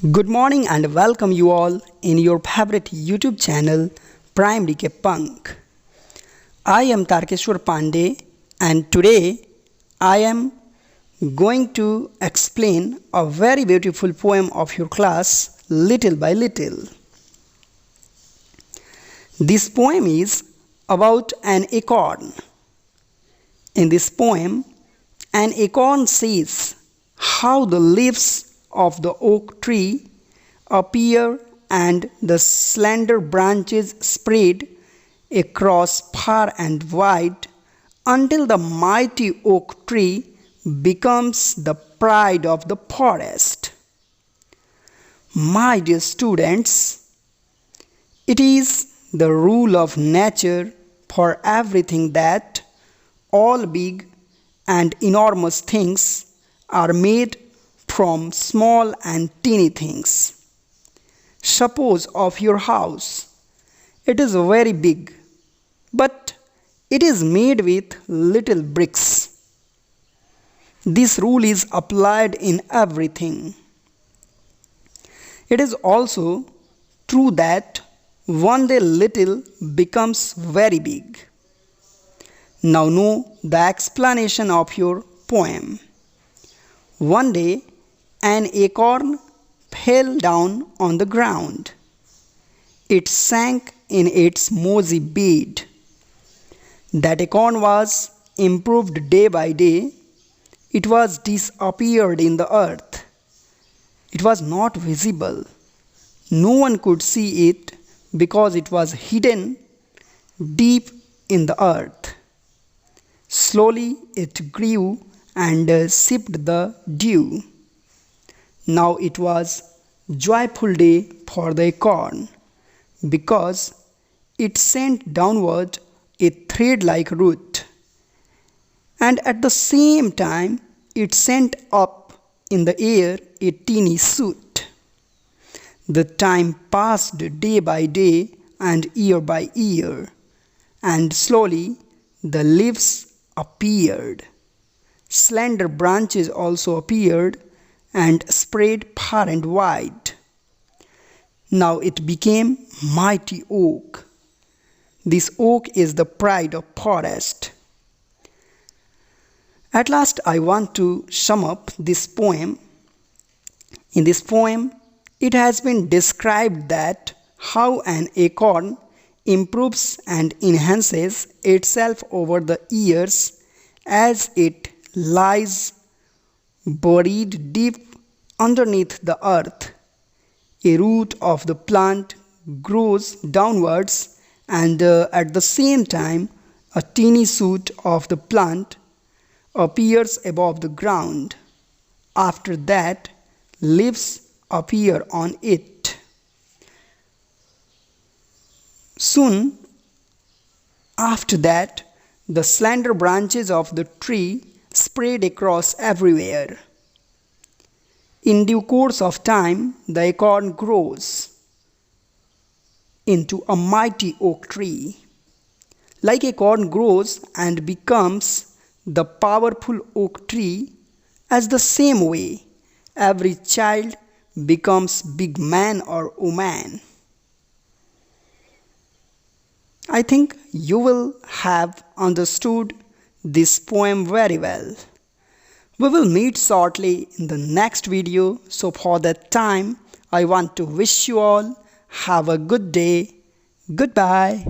Good morning and welcome you all in your favorite YouTube channel Prime DK Punk. I am Tarkeshwar Pandey and today I am going to explain a very beautiful poem of your class Little by Little. This poem is about an acorn. In this poem, an acorn says how the leaves of the oak tree appear and the slender branches spread across far and wide until the mighty oak tree becomes the pride of the forest. My dear students, it is the rule of nature for everything that all big and enormous things are made from small and teeny things. Suppose of your house, it is very big, but it is made with little bricks. This rule is applied in everything. It is also true that one day little becomes very big. Now know the explanation of your poem. One day, an acorn fell down on the ground. It sank in its mossy bed. That acorn was improved day by day. It was disappeared in the earth. It was not visible. No one could see it because it was hidden deep in the earth. Slowly it grew and sipped the dew. Now it was joyful day for the acorn because it sent downward a thread-like root, and at the same time it sent up in the air a teeny shoot. The time passed day by day and year by year, and slowly the leaves appeared. Slender branches also appeared and spread far and wide. Now it became mighty oak. This oak is the pride of forest. At last I want to sum up this poem. In this poem, it has been described that how an acorn improves and enhances itself over the years as it lies buried deep underneath the earth. A root of the plant grows downwards and at the same time a teeny shoot of the plant appears above the ground. After that, leaves appear on it. Soon after that, the slender branches of the tree spread across everywhere. In due course of time, the acorn grows into a mighty oak tree. Like acorn grows and becomes the powerful oak tree, as the same way, every child becomes big man or woman. I think you will have understood this poem very well. We will meet shortly in the next video. So for that time, I want to wish you all have a good day. Goodbye.